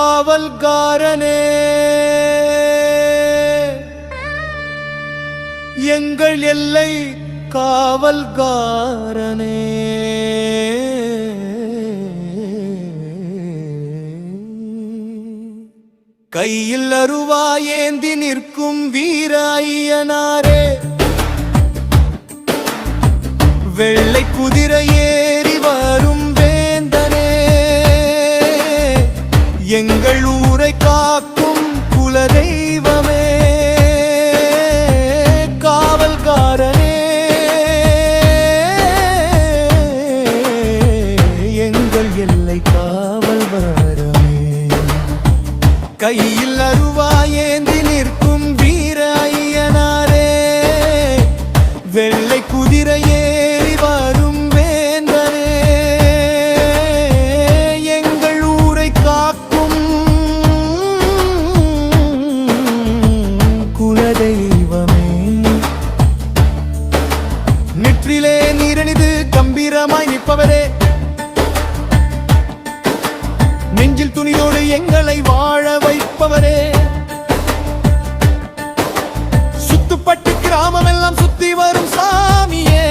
காவல்காரனே எங்கள் எல்லை காவல்காரனே கையில் அருவாயேந்தி நிற்கும் வீர ஐயனாரே வெள்ளை குதிரை ஏறி வரும் வேந்தனே எங்கள் ஊரை காக்கும் குலதெய்வமே காவல்காரனே எங்கள் எல்லை காவல்காரனே கையில் அருவாயேந்தி நிற்கும் வீர ஐயனாரே வெள்ளை குதிரை ஏறி வரும் வேந்தனே எங்கள் ஊரை காக்கும் குலதெய்வமே நெற்றிலே நீரணிது கம்பீரமாய் நிற்பவரே நெஞ்சில் துணியோடு எங்களை வாழ வைப்பவரே சுத்துப்பட்டு கிராமம் எல்லாம் சுத்தி வரும் சாமியே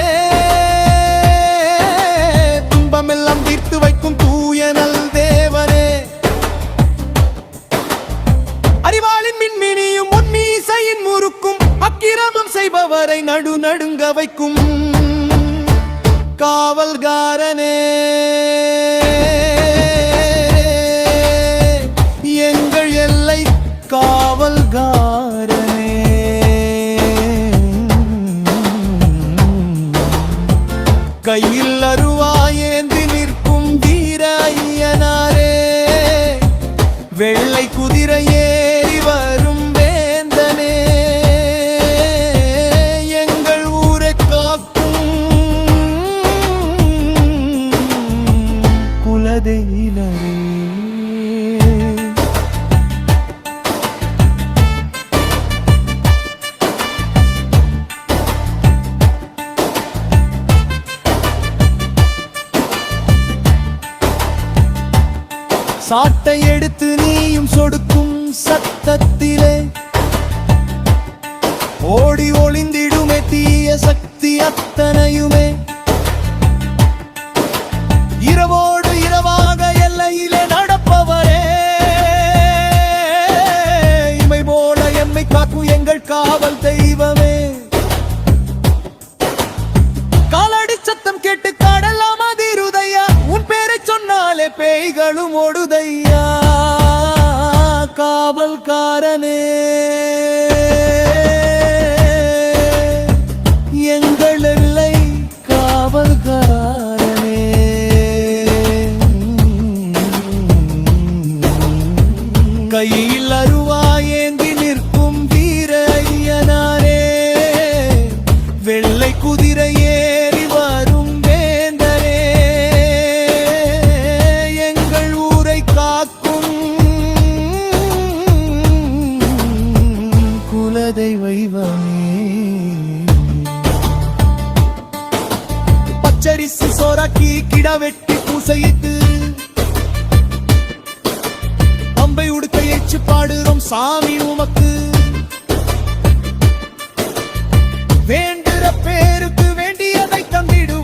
துன்பம் எல்லாம் தீர்த்து வைக்கும் தூய நல் தேவனே அறிவாளின் மின்மினியும் உன்மீசையின் முறுக்கும் அக்கிரமம் செய்பவரை நடுங்க வைக்கும் காவல்காரனே எங்கள் எல்லை காவல்காரனே கையில் அருவாயேந்தி நிற்கும் வீர ஐயனாரே வெள்ளை குதிரை ஏறி வரும் வேந்தனே எங்கள் ஊரை காக்கும் குலதெய்வமே சாட்டை எடுத்து நீயும் சொடுக்கும் சத்தத்திலே ஓடி ஒளிந்திடுமே தீய சக்தி அத்தனையுமே இரவோடு இரவாக எல்லையிலே நடப்பவரே இமை போல எம்மை காக்கும் எங்கள் காவல் தெய்வமே காலடி சத்தம் கேட்டு காடெல்லாம் அதிருதையா உன் பேரை சொன்னாலே பேய்களும் ஓடுதையா காவல்காரனே எங்கள் எல்லை காவல்காரனே கையில் அருவாயேந்தி நிற்கும் வீர ஐயனாரே வெள்ளை குதிரை ஏறி வரும் வேந்தனே எங்கள் ஊரை காக்கும் குலதெய்வமே பச்சரிசி சோறாக்கி கிடா வெட்டி பூசையிட்டு அம்பை உடுக்க ஏச்சு பாடுறோம் சாமி உமக்கு வேண்டுற பேருக்கு வேண்டியதை தந்திடுவாய்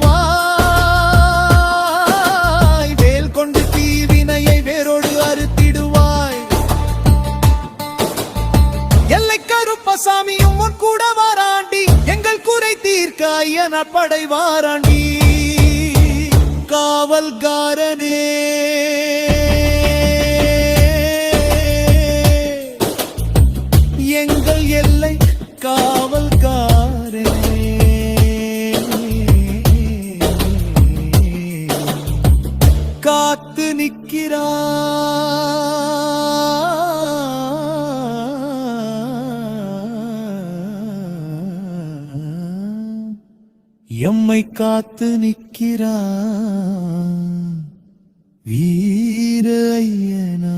வேல் கொண்டு தீவினையை வேரோடு அறுத்திடுவாய் எல்லை கருப்பசாமியும் உன் கூட வாராண்டி எங்கள் குறை தீர்க்க ஐயனார் படை வாராண்டி காவல்காரனே எங்கள் எல்லை காவல்காரனே காத்து நிற்கிறான் எம்மை காத்து நிற்கிறான் வீர ஐயனாரே.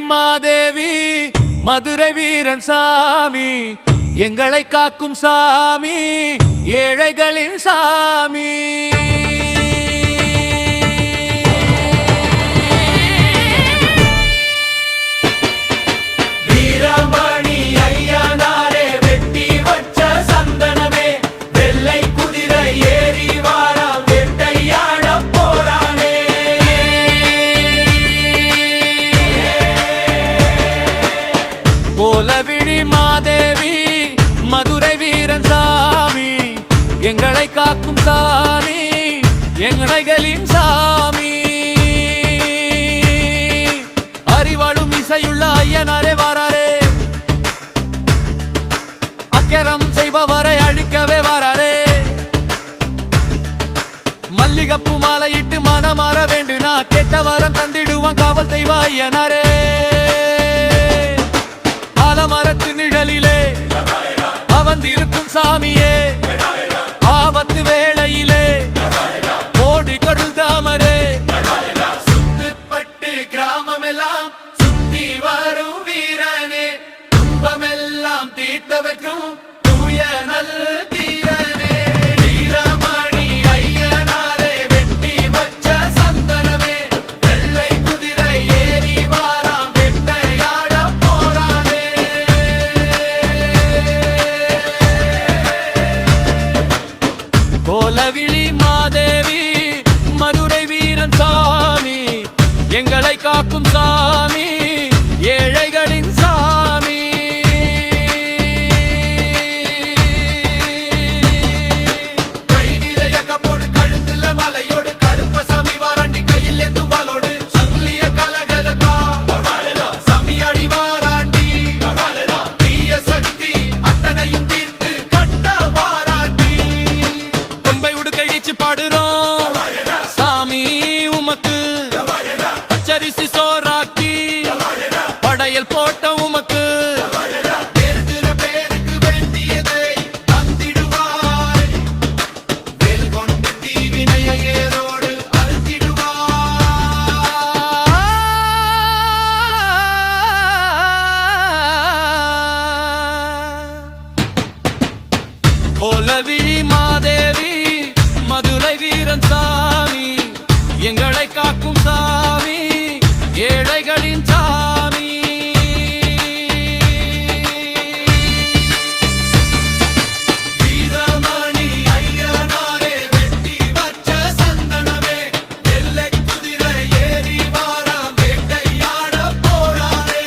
மாதேவி மதுரை வீரன் சாமி எங்களை காக்கும் சாமி ஏழைகளின் சாமி வீரமணி ஐயனாரே வெட்டி வச்ச சந்தனமே வெள்ளை குதிரை ஏறி வாரா வேட்டையாட போறானே கோலவிழி மாதேவி மதுரை வீரன் சாமி எங்களை காக்கும் சாமி எங்களைகளின் சாமி அறிவாளும் இசையுள்ள ஐயனாரே வாராரே அக்கரம் செய்பவரை அழிக்கவே வாராரே மல்லிகப்பு மாலையிட்டு மனமாற வேண்டுனா கெட்ட வரம் தந்திடுவான் காவல் தெய்வ ஐயனாரே ஆலமரத்து நிழலிலே அவந்திருக்கும் சாமியே ஆபத்து வேளையிலே ஓடி கொடு தாமரே சுத்துப்பட்டு கிராமமெல்லாம் சுத்தி வரும் வீரனே துன்பமெல்லாம் தீர்த்தவற்றும் தூய நல் தீரனே வீரமணி ஐயனாரே வெட்டி வச்ச சந்தனமே வெள்ளை குதிரை ஏறி வாராம் வேட்டையாட போறானே கோலவிழி மாதேவி மதுரை வீரன் சாமி எங்களை காக்கும் சாமி ஏழைகளின் சாமி கை நிறைய கப்போடு கழுத்துல மலையோடு கருப்ப சாமி வாராண்டி கையில் எந்து வாளோடு சொல்லிய கலகலக்கா சாமி அடி வாராண்டி தீய சக்தி அத்தனையும் தீர்த்து கட்ட வாராண்டி கொம்பை உடுக்கை இச்சு பாடுறோம் சாமி உமக்கு பச்சரிசி சோறாக்கி படையல் போட்ட உமக்கு பேருக்கு வேண்டியதை தந்திடுவாய் வேல் கொண்டு தீவினைய ஏரோடு அழுத்திடுவாய் கோலவிழி மாதேவி மதுரை வீரன் சாமி எங்களை காக்கும் சாமி ஏழைகளின் சாமி வீரமணி ஐயனாரே வெட்டி வச்ச சந்தனமே வெள்ளை குதிரை ஏறி வாராம் வேட்டையாட போறானே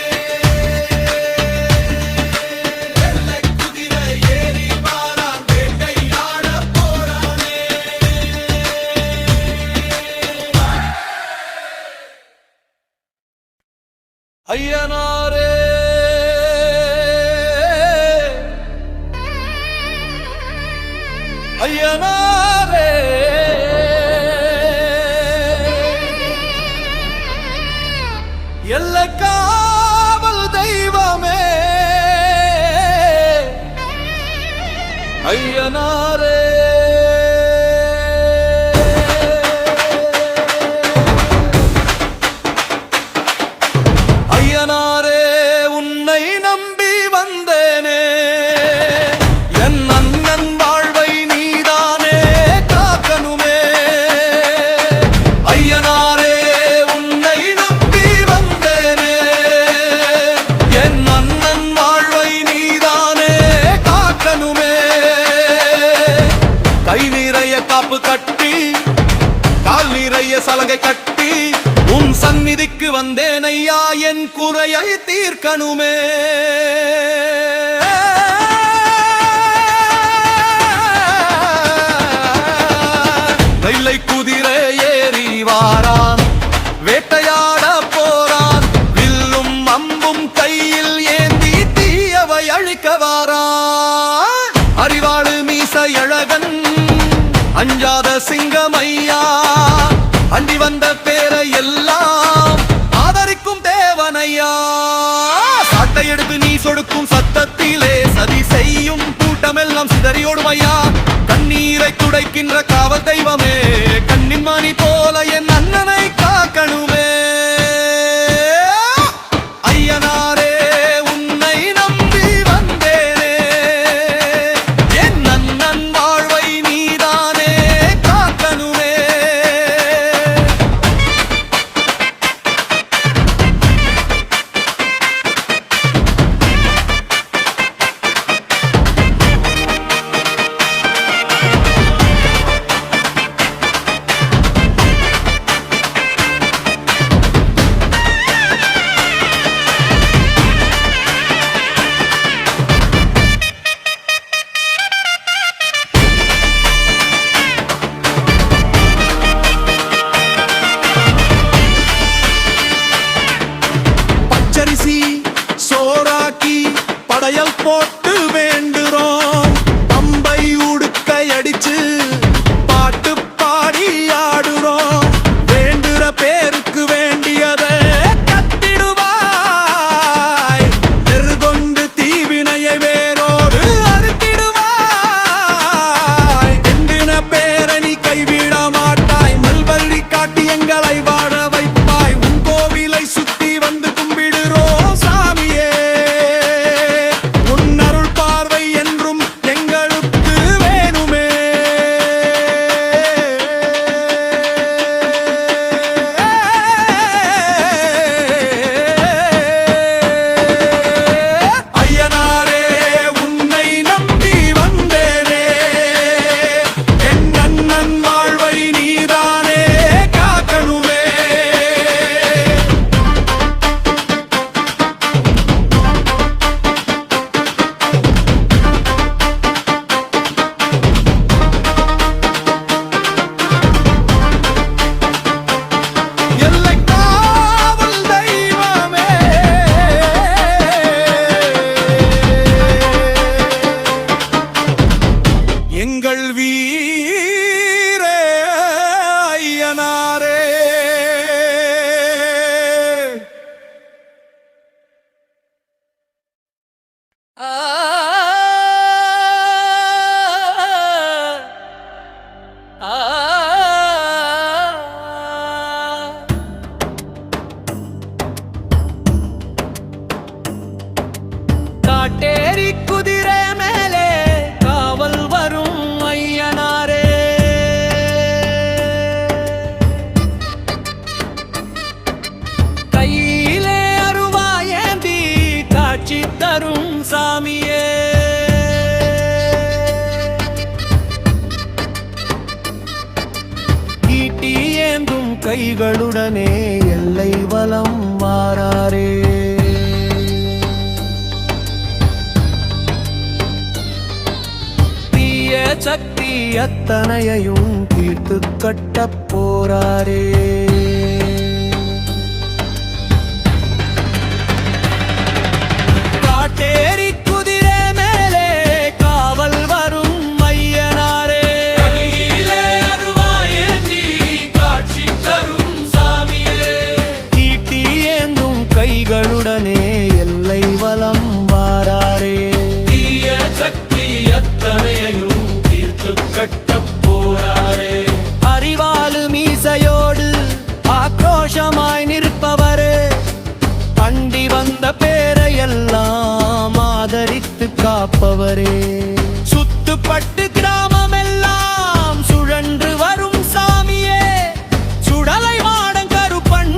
வெள்ளை குதிரை ஏறி வாராம் வேட்டையாட போறானே ஐயனாரே ஐயனாரே எல்லை காவல் தெய்வமே ஐயனாரே ஐயனாரே உன்னை நம்பி வந்தேனே என் அண்ணன் வாழ்வை நீதானே காக்கணுமே ஐயனாரே உன்னை நம்பி வந்தேனே என் அண்ணன் வாழ்வை நீதானே காக்கணுமே கை நிறைய காப்பு கட்டி கால் நிறைய சலங்கை கட்டி உன் சந்நிதிக்கு வந்தேன் ஐயா என் குறையை தீர்க்கணுமே வெள்ளை குதிரை ஏறி வாரான் வேட்டையாட போறான் வில்லும் அம்பும் கையில் ஏந்தி தீயவை அழிக்க வாரான் அறிவாளு மீச அழகன் அஞ்சாத சிங்கமையா அண்டி வந்த பேரை எல்லாம் ஆதரிக்கும் தேவனையா சாட்டை எடுத்து நீ சொடுக்கும் சத்தத்திலே சதி செய்யும் கூட்டமெல்லாம் சிதறியோடும் ஐயா கண்ணீரை துடைக்கின்ற காவல் தெய்வமே கண்ணின் மணி போல என் அண்ணனை காக்கணுமே வலம் வாராரே. தீய சக்தி அத்தனையையும் தீர்த்து கட்டப் போராரே. காட்டேரி குதிரை மேலே காவல் வரும் ஐயனாரே. கையிலே அருவாயேந்தி காட்சி தரும் சாமியே. ஈட்டி ஏந்தும் கைகளுடனே எல்லை வலம் வாராரே. தீய சக்தி அத்தனையையும் தீர்த்து கட்டப் போராரே. அறிவாளு மீசையோடு ஆக்ரோஷமாய் நிற்பவரே. அண்டி வந்த பேரையெல்லாம் ஆதரித்து காப்பவரே. சுத்துப்பட்டு கிராமமெல்லாம் சுழன்று வரும் சாமியே. சுடலை மாடம் கருப்பன்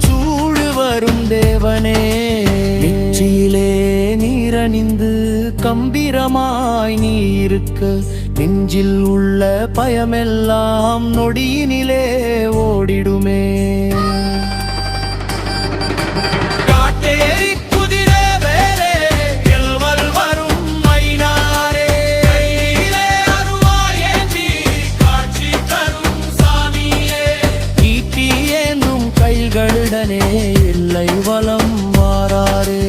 சூடு வரும் தேவனே. நெற்றியிலே நீரணிந்து கம்பீரமாய் நீ இருக்க, நெஞ்சில் உள்ள பயமெல்லாம் நொடியினிலே ஓடிடுமே. காட்டேரி குதிரை மேலே எல்வல் வரும் ஐயனாரே. கையிலே அருவாயேந்தி காட்சி தரும் சாமியே. ஈட்டி ஏந்தும் கைகளுடனே எல்லை வலம் வாராரே.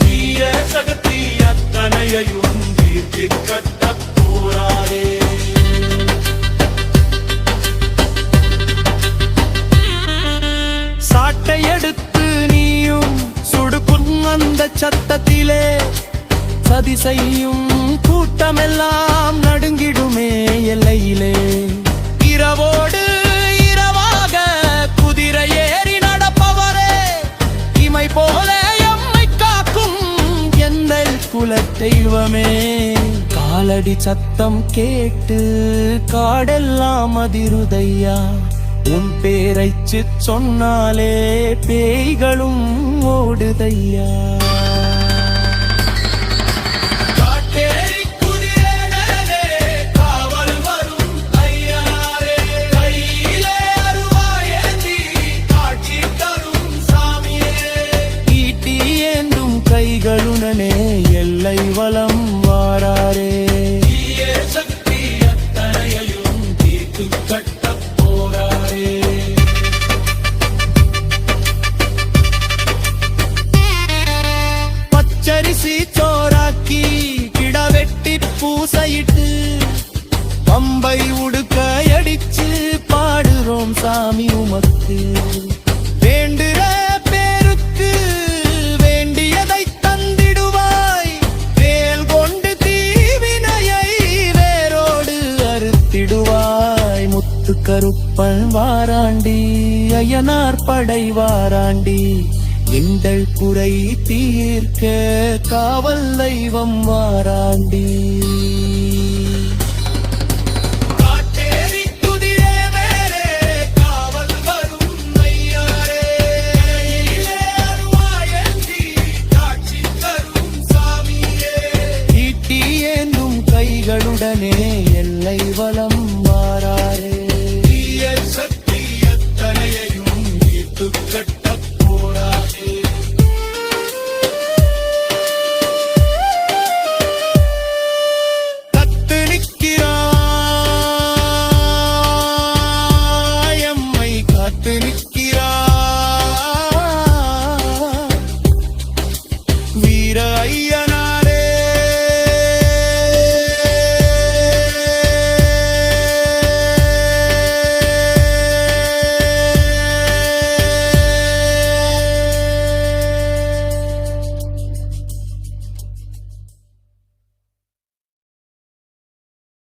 தீய சக்தி அத்தனையையும் தீர்த்து கட்டப் போராரே. சாட்டை எடுத்து நீயும் சுடுக்கும் அந்த சத்தத்திலே, சதி செய்யும் கூட்டமெல்லாம் நடுங்கிடுமே எல்லையிலே. இரவோடு இரவாக குதிரை ஏறி நடப்பவரே. இமை போல எம்மை காக்கும் எந்தல் குல தெய்வமே. காலடி சத்தம் கேட்டு காடெல்லாம் அதிருதையா. உன் பேரைச்சு சொன்னாலே பேய்களும் ஓடுதையா. காட்டேரி குதிரை மேலே காவல் வரும் ஐயனாரே. கையிலே அருவாயேந்தி காட்சி தரும் சாமியே. ஈட்டி ஏந்தும் கைகளுடனே எல்லை வலம் வாராரே. தீய சக்தி அத்தனையையும் தீர்த்து கட்டப் போராரே. பச்சரிசி சோறாக்கி கிடவெட்டி பூசையிட்டு பம்பை உடுக்க அடிச்சு பாடுறோம் சாமி உமக்கு. வேண்டுற பேருக்கு வேண்டியதை தந்திடுவாய். வேல் கொண்டு தீவினையை வேரோடு அறுத்திடுவாய். முத்து கருப்பன் வாராண்டி ஐயனார் படை வாராண்டி. எங்கள் குறை தீர்க்க காவல் தெய்வம் வாராண்டி. காட்டேரி குதிரை மேலே காவல் வரும் ஐயனாரே. கையிலே அருவாயேந்தி காட்சி தரும் சாமியே. ஈட்டி ஏந்தும் கைகளுடனே எல்லை வலம்